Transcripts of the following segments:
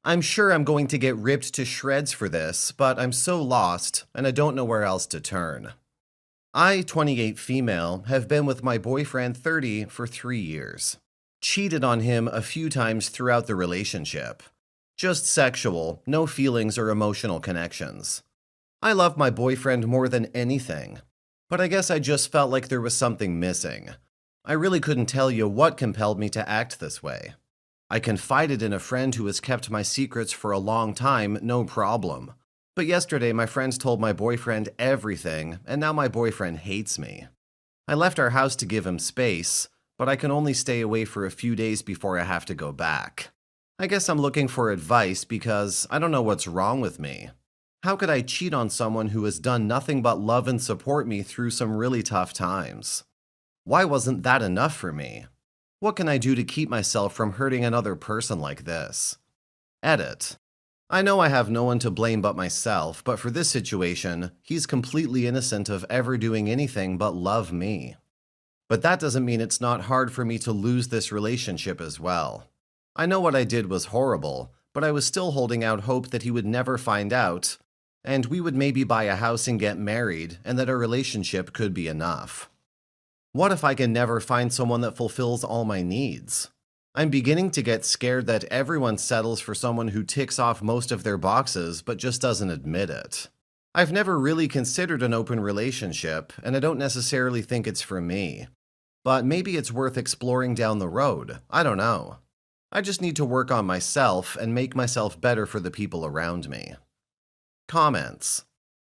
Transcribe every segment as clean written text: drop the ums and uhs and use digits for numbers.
I'm sure I'm going to get ripped to shreds for this, but I'm so lost and I don't know where else to turn. I, 28 female, have been with my boyfriend 30 for 3 years. Cheated on him a few times throughout the relationship. Just sexual, no feelings or emotional connections. I love my boyfriend more than anything, but I guess I just felt like there was something missing. I really couldn't tell you what compelled me to act this way. I confided in a friend who has kept my secrets for a long time, no problem. But yesterday my friends told my boyfriend everything, and now my boyfriend hates me. I left our house to give him space, but I can only stay away for a few days before I have to go back. I guess I'm looking for advice because I don't know what's wrong with me. How could I cheat on someone who has done nothing but love and support me through some really tough times? Why wasn't that enough for me? What can I do to keep myself from hurting another person like this? Edit. I know I have no one to blame but myself, but for this situation, he's completely innocent of ever doing anything but love me. But that doesn't mean it's not hard for me to lose this relationship as well. I know what I did was horrible, but I was still holding out hope that he would never find out, and we would maybe buy a house and get married, and that a relationship could be enough. What if I can never find someone that fulfills all my needs? I'm beginning to get scared that everyone settles for someone who ticks off most of their boxes but just doesn't admit it. I've never really considered an open relationship, and I don't necessarily think it's for me. But maybe it's worth exploring down the road. I don't know. I just need to work on myself and make myself better for the people around me. Comments.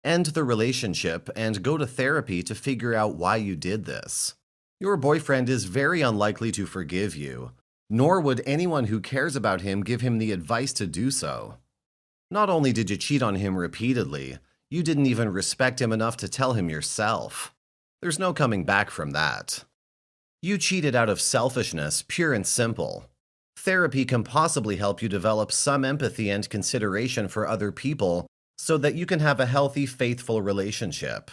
End the relationship and go to therapy to figure out why you did this. Your boyfriend is very unlikely to forgive you, nor would anyone who cares about him give him the advice to do so. Not only did you cheat on him repeatedly, you didn't even respect him enough to tell him yourself. There's no coming back from that. You cheated out of selfishness, pure and simple. Therapy can possibly help you develop some empathy and consideration for other people so that you can have a healthy, faithful relationship.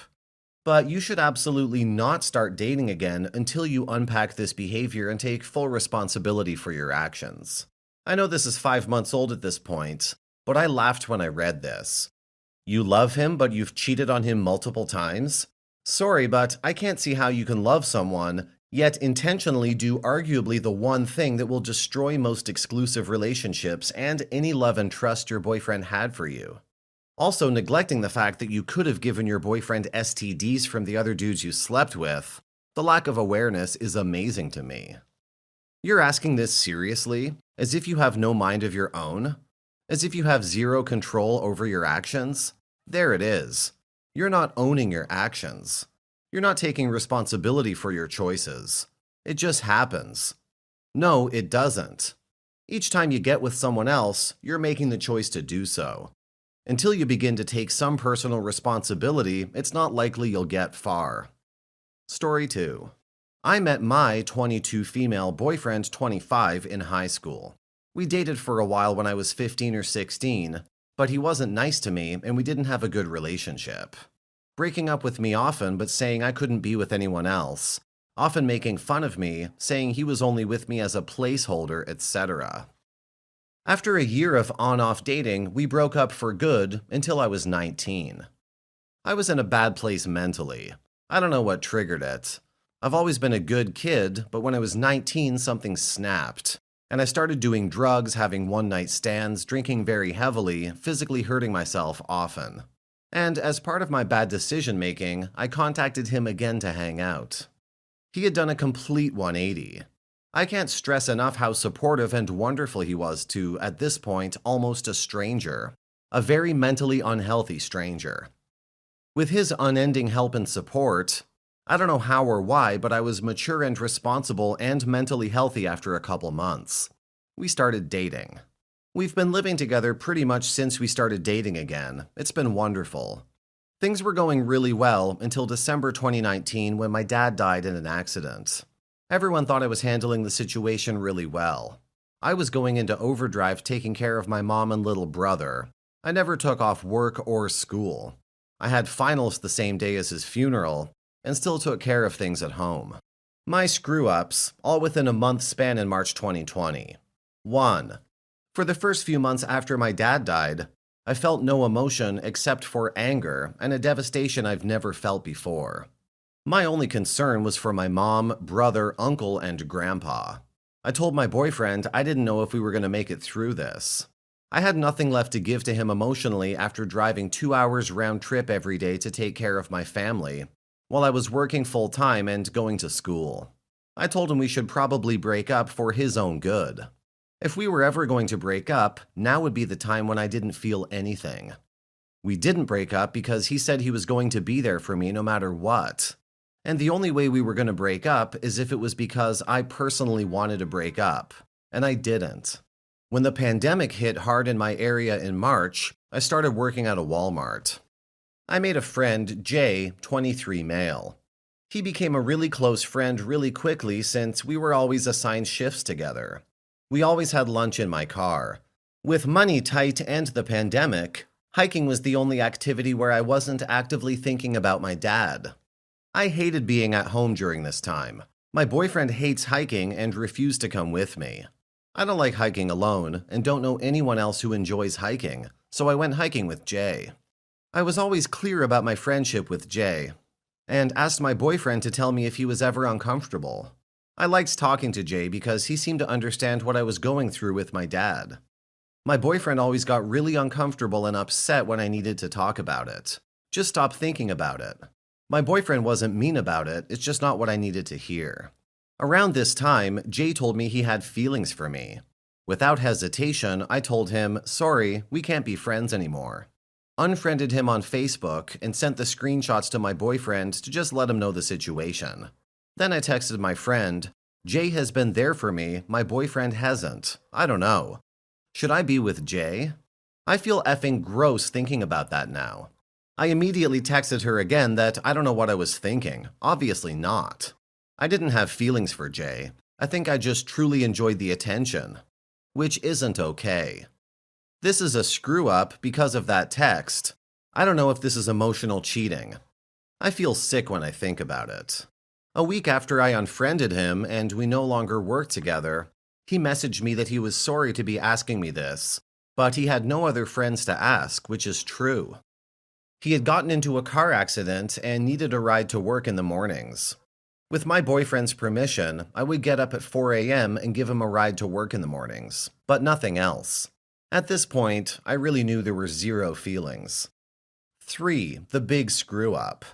But you should absolutely not start dating again until you unpack this behavior and take full responsibility for your actions. I know this is 5 months old at this point, but I laughed when I read this. You love him, but you've cheated on him multiple times? Sorry, but I can't see how you can love someone, yet intentionally do arguably the one thing that will destroy most exclusive relationships and any love and trust your boyfriend had for you. Also, neglecting the fact that you could have given your boyfriend STDs from the other dudes you slept with, the lack of awareness is amazing to me. You're asking this seriously, as if you have no mind of your own? As if you have zero control over your actions? There it is. You're not owning your actions. You're not taking responsibility for your choices. It just happens. No, it doesn't. Each time you get with someone else, you're making the choice to do so. Until you begin to take some personal responsibility, it's not likely you'll get far. Story 2. I met my 22 female boyfriend 25 in high school. We dated for a while when I was 15 or 16, but he wasn't nice to me and we didn't have a good relationship. Breaking up with me often but saying I couldn't be with anyone else. Often making fun of me, saying he was only with me as a placeholder, etc. After a year of on-off dating, we broke up for good until I was 19. I was in a bad place mentally. I don't know what triggered it. I've always been a good kid, but when I was 19, something snapped. And I started doing drugs, having one-night stands, drinking very heavily, physically hurting myself often. And as part of my bad decision-making, I contacted him again to hang out. He had done a complete 180. I can't stress enough how supportive and wonderful he was to, at this point, almost a stranger. A very mentally unhealthy stranger. With his unending help and support, I don't know how or why, but I was mature and responsible and mentally healthy after a couple months. We started dating. We've been living together pretty much since we started dating again. It's been wonderful. Things were going really well until December 2019 when my dad died in an accident. Everyone thought I was handling the situation really well. I was going into overdrive taking care of my mom and little brother. I never took off work or school. I had finals the same day as his funeral and still took care of things at home. My screw-ups, all within a month span in March 2020. 1. For the first few months after my dad died, I felt no emotion except for anger and a devastation I've never felt before. My only concern was for my mom, brother, uncle, and grandpa. I told my boyfriend I didn't know if we were going to make it through this. I had nothing left to give to him emotionally after driving 2 hours round trip every day to take care of my family, while I was working full-time and going to school. I told him we should probably break up for his own good. If we were ever going to break up, now would be the time when I didn't feel anything. We didn't break up because he said he was going to be there for me no matter what. And the only way we were going to break up is if it was because I personally wanted to break up, and I didn't. When the pandemic hit hard in my area in March, I started working at a Walmart. I made a friend, Jay, 23 male. He became a really close friend really quickly since we were always assigned shifts together. We always had lunch in my car. With money tight and the pandemic, hiking was the only activity where I wasn't actively thinking about my dad. I hated being at home during this time. My boyfriend hates hiking and refused to come with me. I don't like hiking alone and don't know anyone else who enjoys hiking, so I went hiking with Jay. I was always clear about my friendship with Jay and asked my boyfriend to tell me if he was ever uncomfortable. I liked talking to Jay because he seemed to understand what I was going through with my dad. My boyfriend always got really uncomfortable and upset when I needed to talk about it. Just stop thinking about it. My boyfriend wasn't mean about it, it's just not what I needed to hear. Around this time, Jay told me he had feelings for me. Without hesitation, I told him, sorry, we can't be friends anymore. Unfriended him on Facebook and sent the screenshots to my boyfriend to just let him know the situation. Then I texted my friend, Jay has been there for me, my boyfriend hasn't. I don't know. Should I be with Jay? I feel effing gross thinking about that now. I immediately texted her again that I don't know what I was thinking. Obviously not. I didn't have feelings for Jay. I think I just truly enjoyed the attention, which isn't okay. This is a screw-up because of that text. I don't know if this is emotional cheating. I feel sick when I think about it. A week after I unfriended him and we no longer worked together, he messaged me that he was sorry to be asking me this, but he had no other friends to ask, which is true. He had gotten into a car accident and needed a ride to work in the mornings. With my boyfriend's permission, I would get up at 4 a.m. and give him a ride to work in the mornings, but nothing else. At this point, I really knew there were zero feelings. 3. The big screw-up.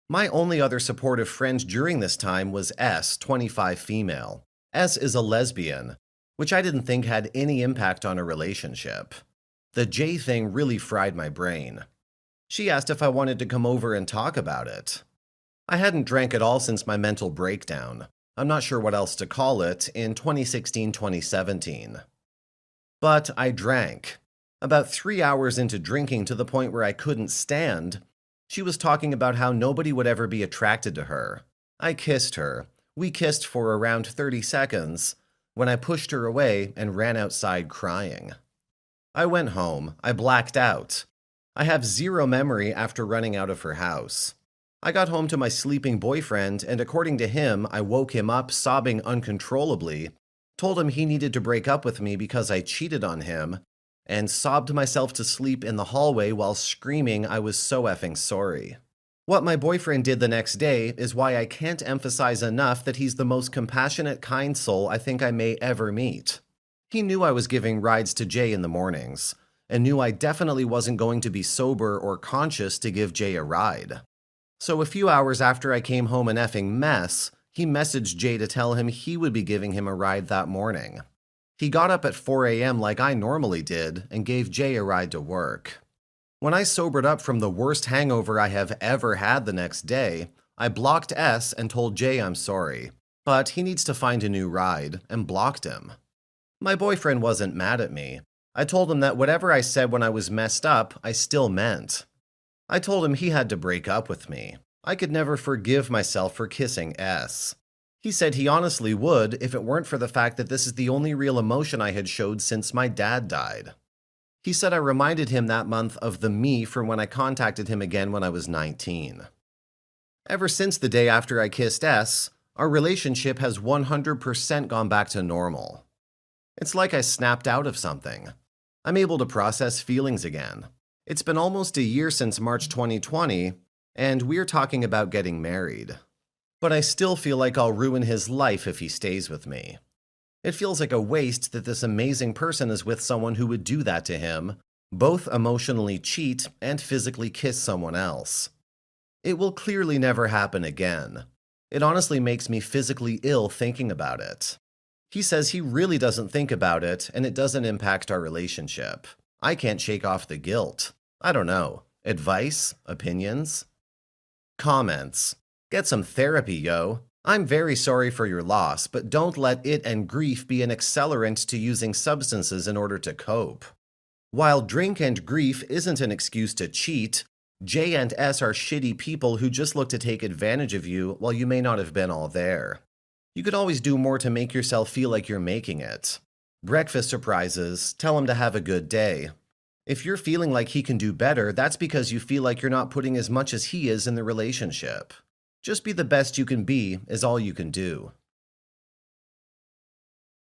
My only other supportive friend during this time was S, 25 female. S is a lesbian, which I didn't think had any impact on a relationship. The J thing really fried my brain. She asked if I wanted to come over and talk about it. I hadn't drank at all since my mental breakdown. I'm not sure what else to call it in 2016-2017. But I drank. About 3 hours into drinking to the point where I couldn't stand, she was talking about how nobody would ever be attracted to her. I kissed her. We kissed for around 30 seconds when I pushed her away and ran outside crying. I went home. I blacked out. I have zero memory after running out of her house. I got home to my sleeping boyfriend, and according to him, I woke him up sobbing uncontrollably, told him he needed to break up with me because I cheated on him, and sobbed myself to sleep in the hallway while screaming I was so effing sorry. What my boyfriend did the next day is why I can't emphasize enough that he's the most compassionate, kind soul I think I may ever meet. He knew I was giving rides to Jay in the mornings, and knew I definitely wasn't going to be sober or conscious to give Jay a ride. So a few hours after I came home an effing mess, he messaged Jay to tell him he would be giving him a ride that morning. He got up at 4 a.m. like I normally did and gave Jay a ride to work. When I sobered up from the worst hangover I have ever had the next day, I blocked S and told Jay I'm sorry, but he needs to find a new ride, and blocked him. My boyfriend wasn't mad at me. I told him that whatever I said when I was messed up, I still meant. I told him he had to break up with me. I could never forgive myself for kissing S. He said he honestly would if it weren't for the fact that this is the only real emotion I had showed since my dad died. He said I reminded him that month of the me from when I contacted him again when I was 19. Ever since the day after I kissed S, our relationship has 100% gone back to normal. It's like I snapped out of something. I'm able to process feelings again. It's been almost a year since March 2020, and we're talking about getting married. But I still feel like I'll ruin his life if he stays with me. It feels like a waste that this amazing person is with someone who would do that to him, both emotionally cheat and physically kiss someone else. It will clearly never happen again. It honestly makes me physically ill thinking about it. He says he really doesn't think about it and it doesn't impact our relationship. I can't shake off the guilt. I don't know. Advice? Opinions? Comments. Get some therapy, yo. I'm very sorry for your loss, but don't let it and grief be an accelerant to using substances in order to cope. While drink and grief isn't an excuse to cheat, J and S are shitty people who just look to take advantage of you while you may not have been all there. You could always do more to make yourself feel like you're making it. Breakfast surprises, tell him to have a good day. If you're feeling like he can do better, that's because you feel like you're not putting as much as he is in the relationship. Just be the best you can be is all you can do.